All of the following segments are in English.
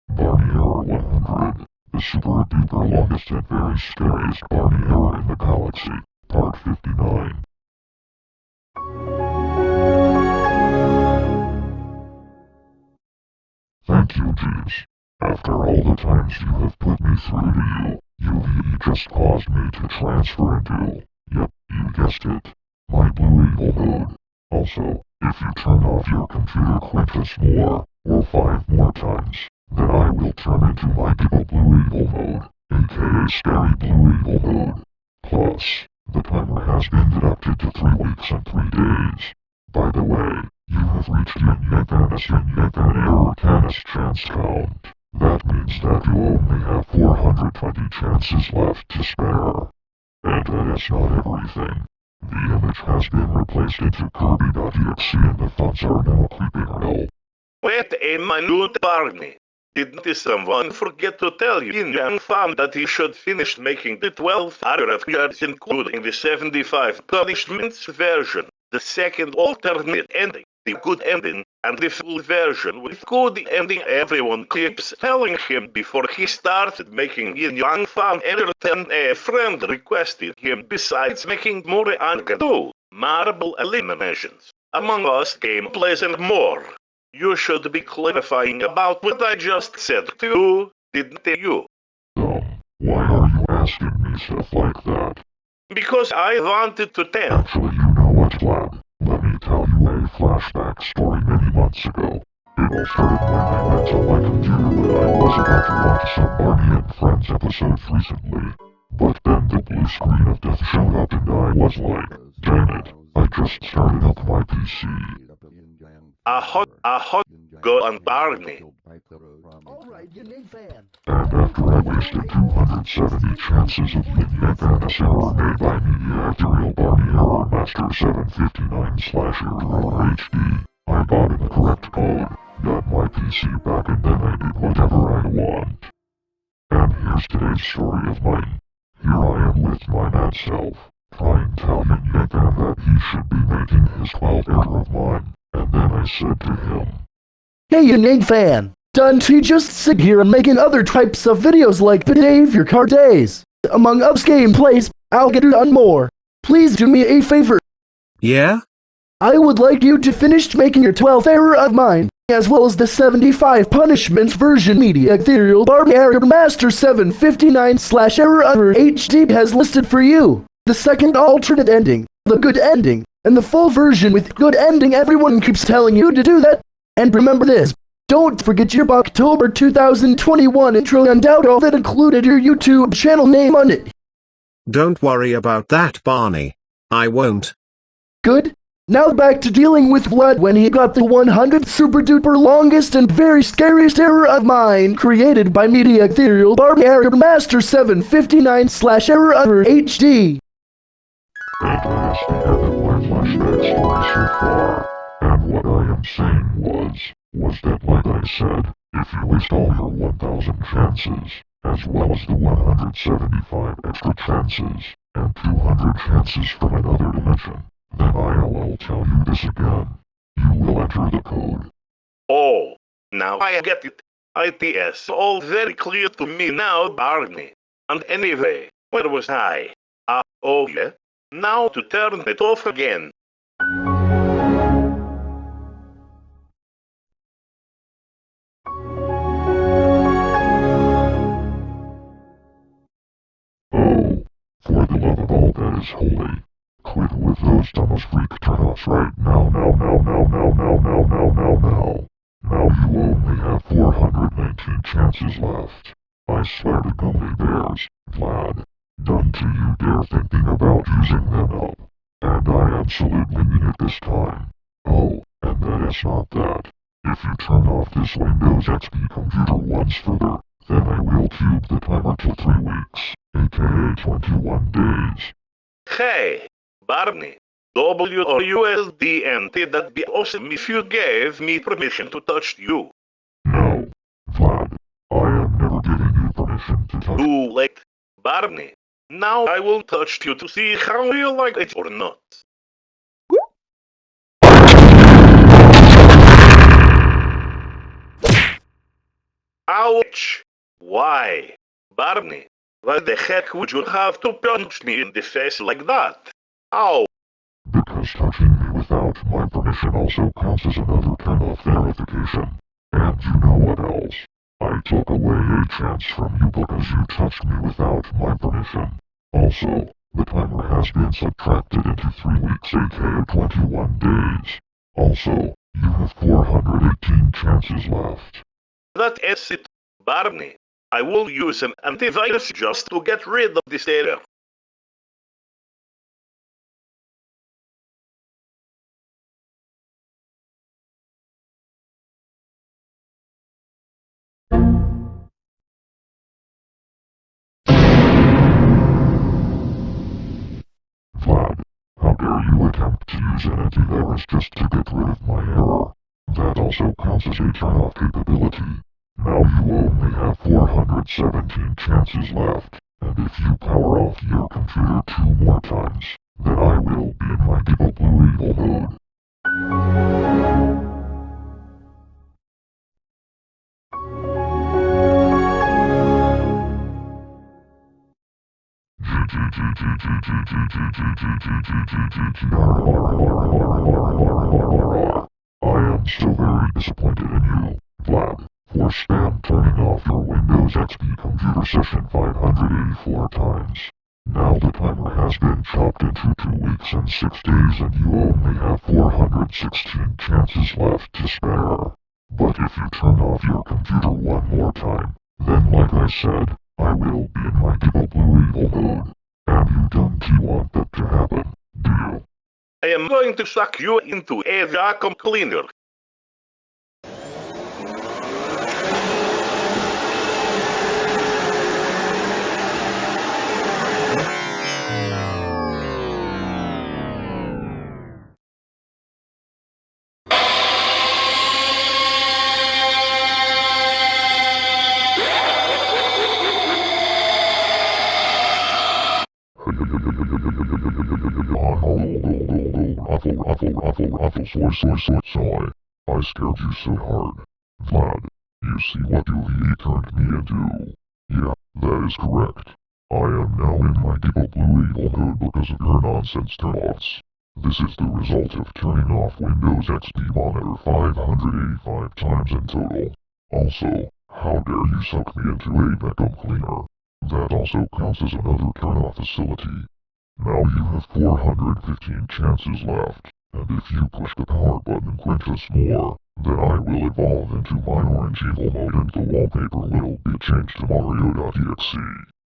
Barney Error 100, the super duper longest and very scariest Barney Error in the galaxy, Part 59. Thank you, Jeeves. After all the times you have put me through to you just caused me to transfer into, yep, you guessed it, my blue evil mode. Also, if you turn off your computer Quintus more, or 5 more times, then I will turn into my evil blue evil mode, aka scary blue evil mode. Plus, the timer has been deducted to 3 weeks and 3 days. By the way, you have reached Yin Error Canis chance count. That means that you only have 420 chances left to spare. And that is not everything. The image has been replaced into Kirby.exe and the fonts are now creeping real. Wait a minute, Barney. Didn't someone forget to tell Yin Yang Fan that he should finish making the 12 other yards including the 75 punishments version, the second alternate ending, the good ending, and the full version with good ending everyone keeps telling him before he started making Yin Yang Fan entertain a friend requested him besides making more Angadu, marble eliminations, Among Us gameplays and more. You should be clarifying about what I just said to you, didn't you? Why are you asking me stuff like that? Because I wanted to tell. Actually, you know what, Vlad? Let me tell you a flashback story many months ago. It all started when I went on my computer when I was about to watch some Barney and Friends episodes recently. But then the blue screen of death showed up and I was like, damn it, I just started up my PC. Go on, Barney. Alright, you need fan. And after I wasted 270 chances of Yin Yang Canis Error made by Media Ethereal Barney Error Master 759/Error HD, I got in the correct code, got my PC back and then I did whatever I want. And here's today's story of mine. Here I am with my mad self, trying to tell Yin Yang that he should be making his 12th error of mine. And then I said to him, Hey, you need fan. Don't you just sit here and making other types of videos like Behavior Car Days, Among Us gameplays, I'll get it on more. Please do me a favor. Yeah? I would like you to finish making your 12th error of mine, as well as the 75 punishments version Media Ethereal Barney Error Master 759/Error HD has listed for you. The second alternate ending, the good ending, and the full version with good ending. Everyone keeps telling you to do that. And remember this, don't forget your October 2021 intro and outro that included your YouTube channel name on it. Don't worry about that, Barney. I won't. Good. Now back to dealing with Vlad when he got the 100th super duper longest and very scariest error of mine created by Media Ethereal Barney Error Master 759/Error HD. and that's the end of my flashback story so far. And what I am saying was that like I said, if you waste all your 1000 chances, as well as the 175 extra chances, and 200 chances from another dimension, then I'll tell you this again. You will enter the code. Oh, now I get it. ITS all very clear to me now, Barney. And anyway, where was I? Oh yeah? Now to turn it off again. Oh, for the love of all that is holy, quit with those dumbest freak turn-offs right now. Now you only have 419 chances left. I swear to gummy bears, Vlad, don't you dare thinking about using them up. And I absolutely mean it this time. Oh, and that is not that. If you turn off this Windows XP computer once further, then I will cube the timer to 3 weeks, aka 21 days. Hey, Barney. WUSD and that'd be awesome if you gave me permission to touch you. No, Vlad, I am never giving you permission to touch. Too late, Barney. Now I will touch you to see how you like it or not. Ouch! Why? Barney, why the heck would you have to punch me in the face like that? Ow! Because touching me without my permission also counts as another kind of verification. And you know what else? I took away a chance from you because you touched me without my permission. Also, the timer has been subtracted into 3 weeks, aka 21 days. Also, you have 418 chances left. That is it, Barney. I will use an antivirus just to get rid of this error. Vlad, how dare you attempt to use an antivirus just to get rid of my error? That also counts as a turn-off capability. Now you only have 417 chances left, and if you power off your computer 2 more times, then I will be in my Gibble Blue Evil mode. I am so very disappointed in you, Vlad, for spam turning off your Windows XP computer session 584 times. Now the timer has been chopped into 2 weeks and 6 days and you only have 416 chances left to spare. But if you turn off your computer 1 more time, then like I said, I will be in my Gibble Blue Evil mode. And you don't want that to happen, do you? I am going to suck you into a vacuum cleaner. Soy. I scared you so hard. Vlad, you see what UVA turned me into? Yeah, that is correct. I am now in my Gibble Blue Evil mode because of your nonsense turn-offs. This is the result of turning off Windows XP monitor 585 times in total. Also, how dare you suck me into a vacuum cleaner? That also counts as another turn-off facility. Now you have 415 chances left, and if you push the power button and quench us more, then I will evolve into my Orange Evil mode and the wallpaper will be changed to Mario.exe.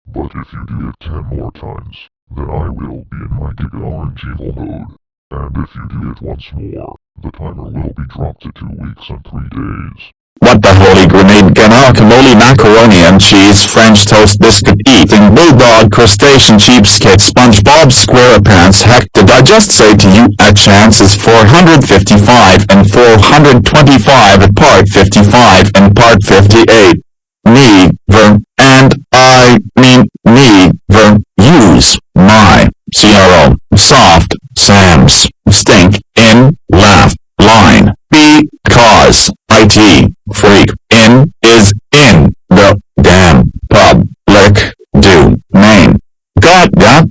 But if you do it 10 more times, then I will be in my Giga Orange Evil mode. And if you do it once more, the timer will be dropped to 2 weeks and 3 days. What the holy grenade guacamole macaroni and cheese French toast biscuit eating bulldog crustacean cheapskate SpongeBob SquarePants heck did I just say to you? A chance is 455 and 425 at part 55 and part 58. Never, and I mean never, use my CRO soft Sam's stink in laugh line because IT freak in is in the damn public domain. Got ya?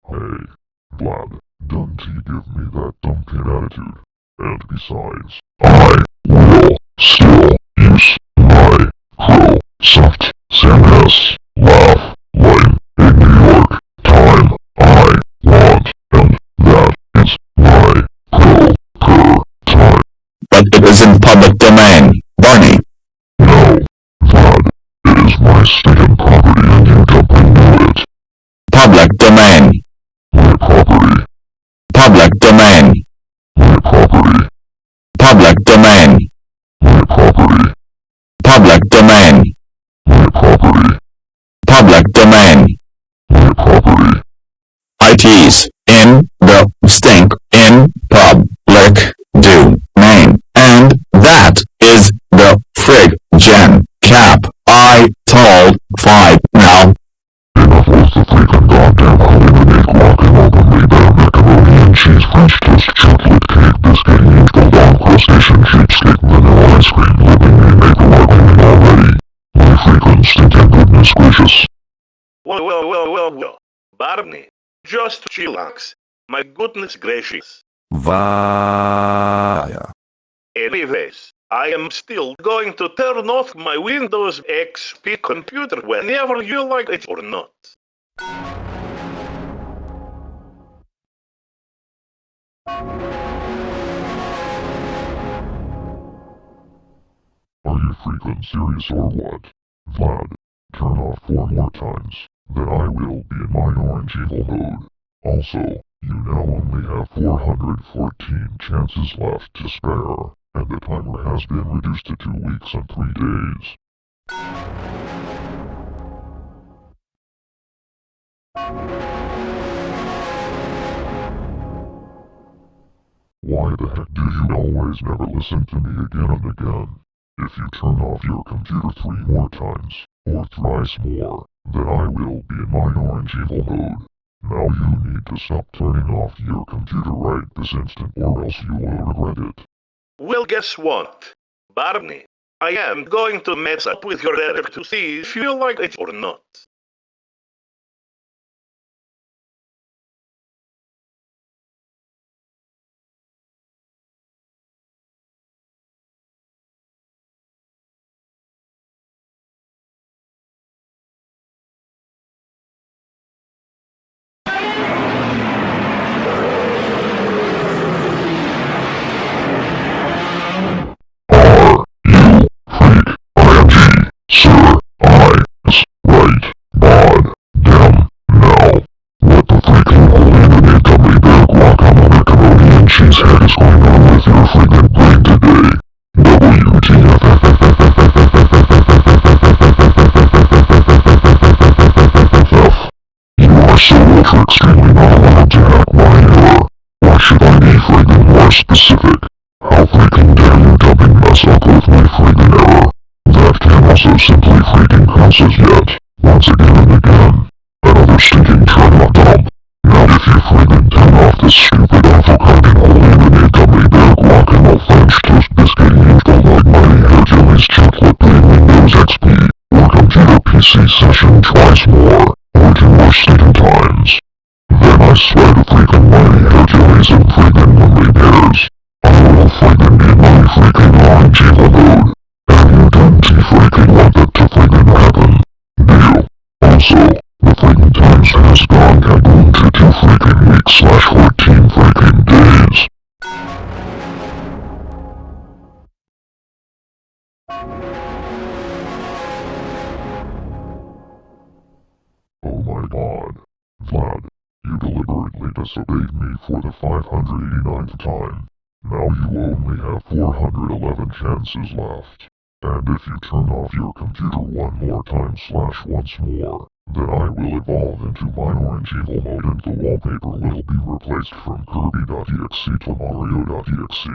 Hey, Vlad, don't you give me that dumpkin attitude. And besides, I will still use my crow soft Samus laugh line in New York time I want, and that is my crow time. But it is in public domain, Barney. No, Vlad, it is my stinking property and you don't know it. Public domain. My property. Public domain. My property. Public domain. My property. Public domain. My property. Public domain. activities in the stink in public domain. And that is the frig gen cap. I told 5 now. Enough with the freaking goddamn Hollywood guacamole, Maybach macaroni and cheese, French toast, chocolate cake, biscuit, angel dog, crustacean, cheapskate, vanilla ice cream, living me maple argument already. My freaking stinking goodness gracious. Well. Barney, just chillax. My goodness gracious. Vaya. Anyways, I am still going to turn off my Windows XP computer whenever you like it or not. Are you freaking serious or what? Vlad, turn off 4 more times, then I will be in my orange evil mode. Also, you now only have 414 chances left to spare, and the timer has been reduced to 2 weeks and 3 days. Why the heck do you always never listen to me again and again? If you turn off your computer 3 more times, or thrice more, then I will be in my orange evil mode. Now you need to stop turning off your computer right this instant or else you will regret it. Well, guess what? Barney, I am going to mess up with your editor to see if you like it or not. Cheese head is going on with your freaking brain today. WTF. You are so ultra extremely not allowed to hack my error. Why should I be freaking more specific? How freaking dare you dumping mess up with my freaking error? That can also simply freaking pass as yet. Once again and again. Another stinking turn on dump. Now if you freaking turn off this stupid avocado eliminate gummy bear guacamole French toast biscuit angel like mighty hair jellies chocolate plain Windows XP or computer PC session twice more or 2 more stinking times. Then I swear to freaking mighty hair jellies and freaking gummy bears, I will freaking be in my freaking orange evil mode. And you don't freaking want that to freaking happen. Deal. Also, the freaking times has gone kaboom to 2 freaking weeks / 14 freaking days. Oh my god. Vlad, you deliberately disobeyed me for the 589th time. Now you only have 411 chances left. And if you turn off your computer 1 more time / once more, then I will evolve into my orange evil mode and the wallpaper will be replaced from Kirby.exe to Mario.exe.